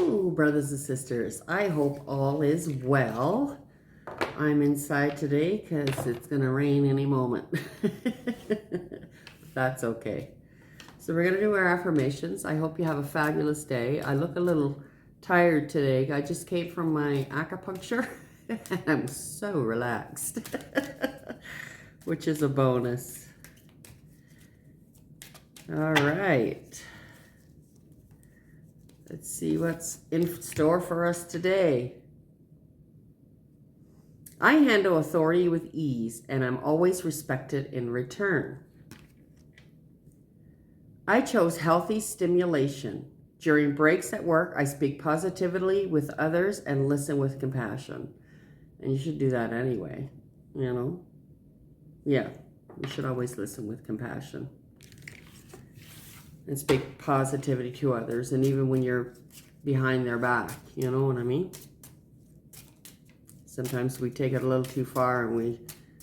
Hello, brothers and sisters. I hope all is well. I'm inside today because it's going to rain any moment. That's okay. So we're going to do our affirmations. I hope you have a fabulous day. I look a little tired today. I just came from my acupuncture and I'm so relaxed, which is a bonus. All right. Let's see what's in store for us today. I handle authority with ease, and I'm always respected in return. I chose healthy stimulation. During breaks at work, I speak positively with others and listen with compassion. And you should do that anyway, you know? Yeah, you should always listen with compassion and speak positivity to others, and even when you're behind their back, you know what I mean? Sometimes we take it a little too far and we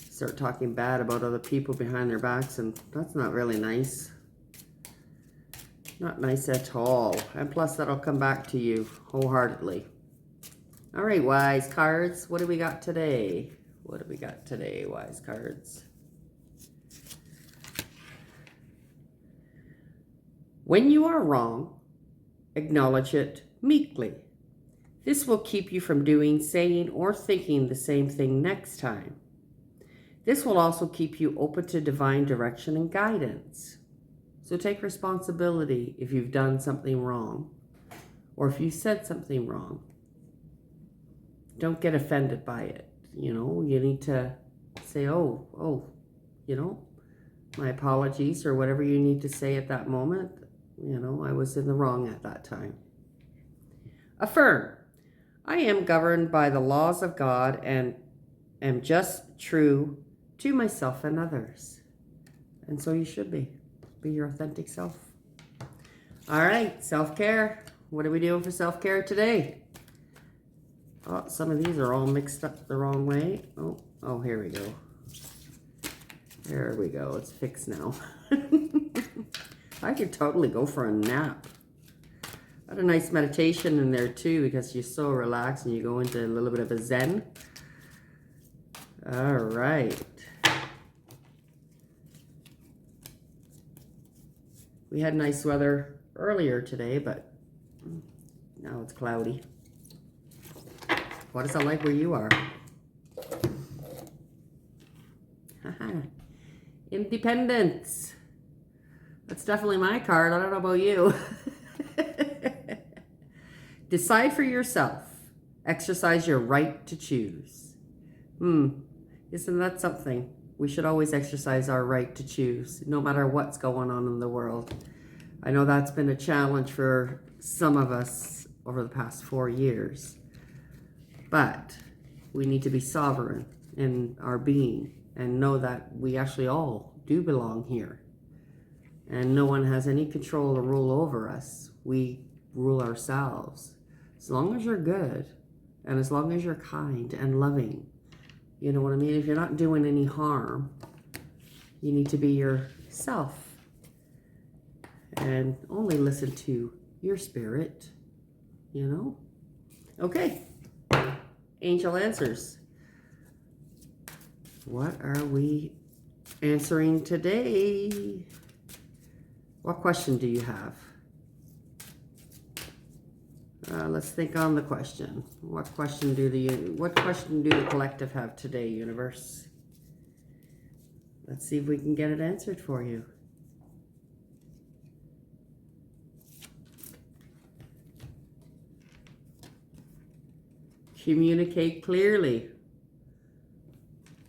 start talking bad about other people behind their backs, and that's not really nice. Not nice at all. And plus, that'll come back to you wholeheartedly. All right, wise cards, what do we got today? What do we got today, wise cards? When you are wrong, acknowledge it meekly. This will keep you from doing, saying, or thinking the same thing next time. This will also keep you open to divine direction and guidance. So take responsibility if you've done something wrong, or if you said something wrong. Don't get offended by it. You know, you need to say, you know, my apologies, or whatever you need to say at that moment. You know, I was in the wrong at that time. Affirm. I am governed by the laws of God and am just true to myself and others. And so you should be. Be your authentic self. All right, self-care. What are we doing for self-care today? Oh, some of these are all mixed up the wrong way. Oh, here we go. There we go. It's fixed now. I could totally go for a nap. I had a nice meditation in there too, because you're so relaxed and you go into a little bit of a zen. All right. We had nice weather earlier today, but now it's cloudy. What is it like where you are? Independence. That's definitely my card. I don't know about you. Decide for yourself. Exercise your right to choose. Isn't that something? We should always exercise our right to choose, no matter what's going on in the world. I know that's been a challenge for some of us over the past 4 years. But we need to be sovereign in our being and know that we actually all do belong here. And no one has any control or rule over us. We rule ourselves. As long as you're good, and as long as you're kind and loving, you know what I mean? If you're not doing any harm, you need to be yourself. And only listen to your spirit, you know? Okay. Angel answers. What are we answering today? What question do you have? Let's think on the question. What question do the collective have today, universe? Let's see if we can get it answered for you. Communicate clearly.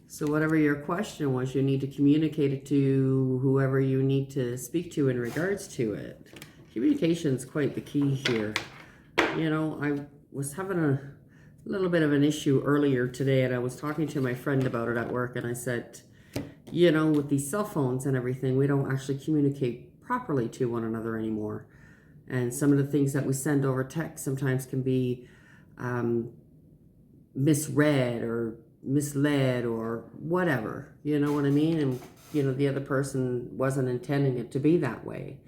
So whatever your question was, you need to communicate it to whoever you need to speak to in regards to it. Communication is quite the key here. You know, I was having a little bit of an issue earlier today, and I was talking to my friend about it at work, and I said, you know, with these cell phones and everything, we don't actually communicate properly to one another anymore. And some of the things that we send over text sometimes can be misread or misled or whatever, you know what I mean? And, you know, the other person wasn't intending it to be that way.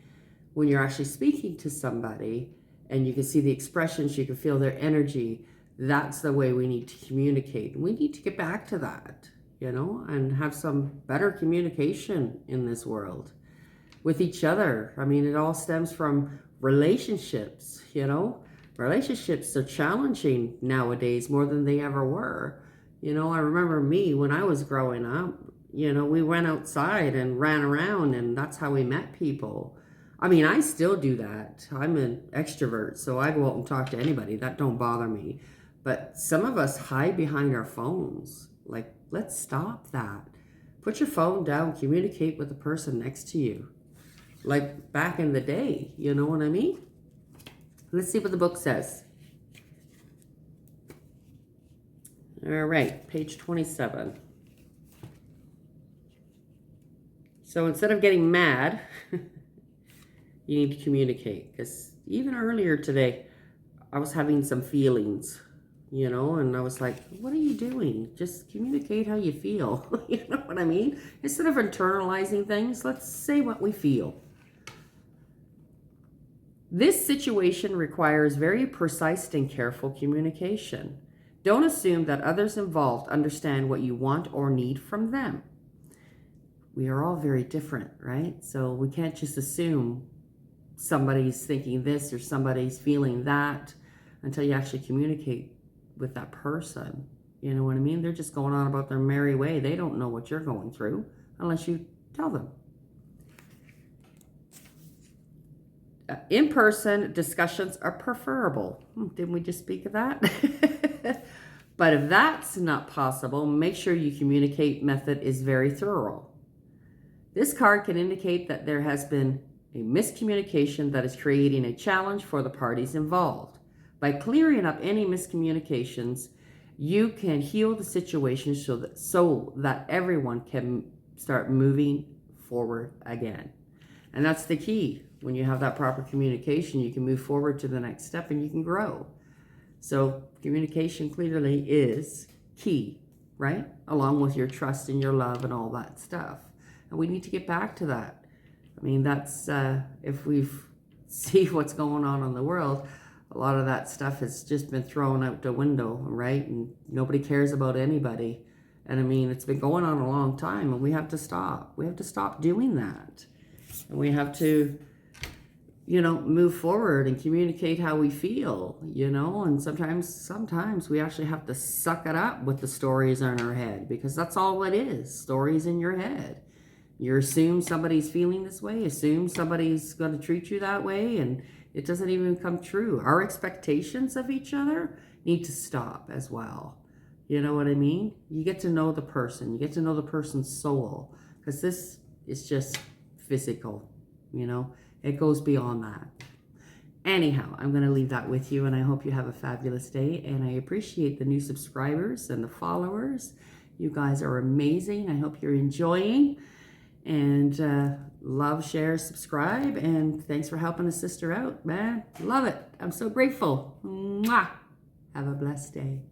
When you're actually speaking to somebody and you can see the expressions, you can feel their energy. That's the way we need to communicate. We need to get back to that, you know, and have some better communication in this world with each other. I mean, it all stems from relationships, you know. Relationships are challenging nowadays more than they ever were. You know, I remember me when I was growing up, you know, we went outside and ran around, and that's how we met people. I mean, I still do that. I'm an extrovert, so I go out and talk to anybody. That don't bother me. But some of us hide behind our phones. Like, let's stop that. Put your phone down, communicate with the person next to you. Like back in the day, you know what I mean? Let's see what the book says. All right, page 27. So instead of getting mad, you need to communicate. Because even earlier today, I was having some feelings, you know, and I was like, what are you doing? Just communicate how you feel. You know what I mean? Instead of internalizing things, let's say what we feel. This situation requires very precise and careful communication. Don't assume that others involved understand what you want or need from them. We are all very different, right? So we can't just assume somebody's thinking this or somebody's feeling that until you actually communicate with that person. You know what I mean? They're just going on about their merry way. They don't know what you're going through unless you tell them. In-person discussions are preferable. Didn't we just speak of that? But if that's not possible, make sure your communicate method is very thorough. This card can indicate that there has been a miscommunication that is creating a challenge for the parties involved. By clearing up any miscommunications, you can heal the situation so that everyone can start moving forward again. And that's the key. When you have that proper communication, you can move forward to the next step and you can grow. So communication clearly is key, right? Along with your trust and your love and all that stuff. And we need to get back to that. I mean, that's, if we see what's going on in the world, a lot of that stuff has just been thrown out the window, right? And nobody cares about anybody. And I mean, it's been going on a long time, and we have to stop. We have to stop doing that. And we have to, you know, move forward and communicate how we feel, you know, and sometimes we actually have to suck it up with the stories in our head, because that's all it is, stories in your head. You assume somebody's feeling this way, assume somebody's going to treat you that way, and it doesn't even come true. Our expectations of each other need to stop as well. You know what I mean? You get to know the person, you get to know the person's soul, because this is just physical, you know. It goes beyond that. Anyhow, I'm going to leave that with you, and I hope you have a fabulous day, and I appreciate the new subscribers and the followers. You guys are amazing. I hope you're enjoying, and love, share, subscribe, and thanks for helping a sister out, man. Love it. I'm so grateful. Mwah. Have a blessed day.